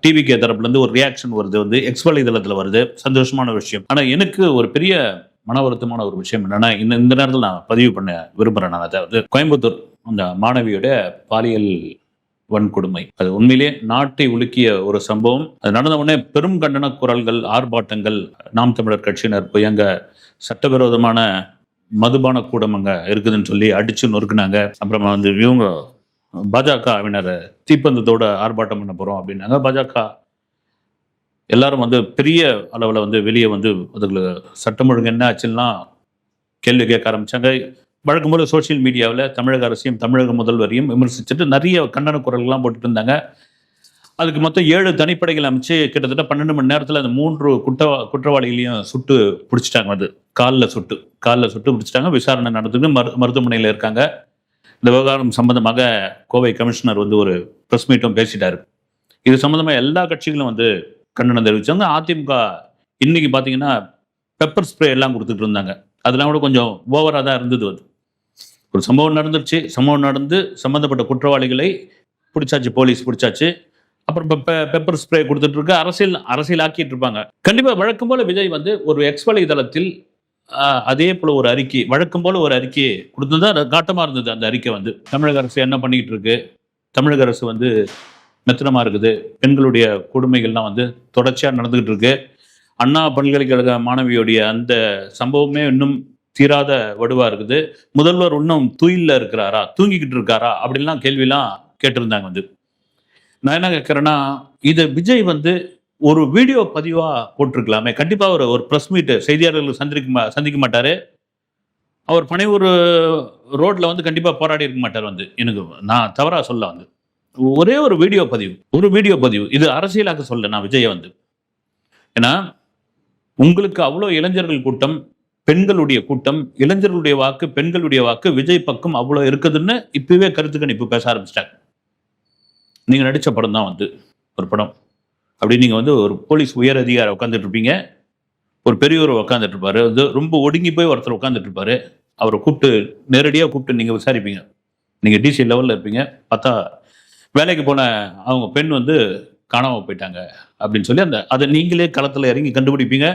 TVK தரப்புல இருந்து ஒரு ரியாக்ஷன் வருது, வந்து எக்ஸ் வலைதளத்துல வருது. சந்தோஷமான விஷயம். ஆனா எனக்கு ஒரு பெரிய மன வருத்தமான ஒரு விஷயம் என்னன்னா, இந்த இந்த நேரத்துல நான் பதிவு பண்ண விரும்புறேன். நான் அதாவது கோயம்புத்தூர் அந்த மாணவியோட பாலியல் வன்கொடுமை. அது உண்மையிலேயே நாட்டை உலுக்கிய ஒரு சம்பவம். அது நடந்த உடனே பெரும் கண்டன குரல்கள், ஆர்ப்பாட்டங்கள். நாம் தமிழர் கட்சியினர் போய் அங்க சட்டவிரோதமான மதுபான கூடம் அங்க இருக்குதுன்னு சொல்லி அடிச்சு நொறுக்குனாங்க. அப்புறமா வந்து இவங்க பாஜகவினர் தீப்பந்தத்தோட ஆர்ப்பாட்டம் பண்ண போறோம் அப்படின்னாங்க. பாஜக எல்லாரும் வந்து பெரிய அளவில் வந்து வெளியே வந்து அதுக்கு சட்டம் ஒழுங்கு என்ன ஆச்சுன்னா கேள்வி கேட்க ஆரம்பிச்சாங்க. வழக்கம் போல சோசியல் மீடியாவில் தமிழக அரசையும் தமிழக முதல்வரையும் விமர்சிச்சுட்டு நிறைய கண்டன குரல்கள்லாம் போட்டுட்டு இருந்தாங்க. அதுக்கு மொத்தம் 7 தனிப்படைகள் அமைச்சு கிட்டத்தட்ட 12 மணி நேரத்தில் அந்த 3 குற்றவாளிகளையும் சுட்டு பிடிச்சிட்டாங்க. அது காலில் சுட்டு பிடிச்சிட்டாங்க. விசாரணை நடந்துட்டு மருத்துவமனையில் இருக்காங்க. இந்த விவகாரம் சம்பந்தமாக கோவை கமிஷனர் வந்து ஒரு பிரஸ் மீட்டும் பேசிட்டாரு. இது சம்பந்தமா எல்லா கட்சிகளும் வந்து கண்டனம் தெரிவிச்சாங்க. அதிமுக இன்னைக்கு பாத்தீங்கன்னா பெப்பர் ஸ்ப்ரே எல்லாம் கொடுத்துட்டு இருந்தாங்க. அதெல்லாம் கூட கொஞ்சம் ஓவரா தான் இருந்தது. அது ஒரு சம்பவம் நடந்துருச்சு. சம்பவம் நடந்து சம்பந்தப்பட்ட குற்றவாளிகளை பிடிச்சாச்சு, போலீஸ் பிடிச்சாச்சு. அப்புறம் பெப்பர் ஸ்ப்ரே கொடுத்துட்டு இருக்க அரசியல் ஆக்கிட்டு இருப்பாங்க. கண்டிப்பா வழக்கம் போல விஜய் வந்து ஒரு எக்ஸ் வலைதளத்தில் அதே போல ஒரு அறிக்கை, வழக்கம் போல ஒரு அறிக்கையை கொடுத்ததா காட்டமா இருந்தது. அந்த அறிக்கை வந்து தமிழக அரசு என்ன பண்ணிக்கிட்டு இருக்கு, தமிழக அரசு வந்து மெத்தனமா இருக்குது, பெண்களுடைய கொடுமைகள்லாம் வந்து தொடர்ச்சியா நடந்துகிட்டு இருக்கு, அண்ணா பல்கலைக்கழக மாணவியுடைய அந்த சம்பவமே இன்னும் தீராத வடுவா இருக்குது, முதல்வர் இன்னும் தூயில இருக்கிறாரா, தூங்கிக்கிட்டு இருக்காரா அப்படின்லாம் கேள்விலாம் கேட்டிருந்தாங்க. வந்து நான் என்ன கேட்கிறேன்னா, இதை விஜய் வந்து ஒரு வீடியோ பதிவா போட்டிருக்கலாமே. கண்டிப்பா ஒரு பிரஸ் மீட் செய்தியாளர்கள் சந்திக்க மாட்டாரு. அவர் பனையூர் ரோட்ல வந்து கண்டிப்பா போராடி இருக்க மாட்டார். வந்து எனக்கு நான் தவறா சொல்ல வந்து ஒரே ஒரு வீடியோ பதிவு இது அரசியலாக்க சொல்ல நான் விஜய வந்து. ஏன்னா உங்களுக்கு அவ்வளோ இளைஞர்கள் கூட்டம், பெண்களுடைய கூட்டம், இளைஞர்களுடைய வாக்கு, பெண்களுடைய வாக்கு விஜய் பக்கம் அவ்வளோ இருக்குதுன்னு இப்பவே கருத்து கணிப்பு பேச ஆரம்பிச்சிட்டாங்க. நீங்க நடிச்ச படம் தான் வந்து ஒரு படம். அப்படி நீங்க வந்து ஒரு போலீஸ் உயர் அதிகாரி உட்காந்துட்டு இருப்பீங்க, ஒரு பெரியவர் உட்காந்துட்டு இருப்பாரு, வந்து ரொம்ப ஒடுங்கி போய் ஒருத்தர் உட்காந்துட்டு இருப்பாரு. அவரை நேரடியாக கூப்பிட்டு நீங்க விசாரிப்பீங்க. நீங்க டிசி லெவல்ல இருப்பீங்க. பார்த்தா வேலைக்கு போன அவங்க பெண் வந்து காணாம போயிட்டாங்க அப்படின்னு சொல்லி அதை நீங்களே களத்துல இறங்கி கண்டுபிடிப்பீங்க.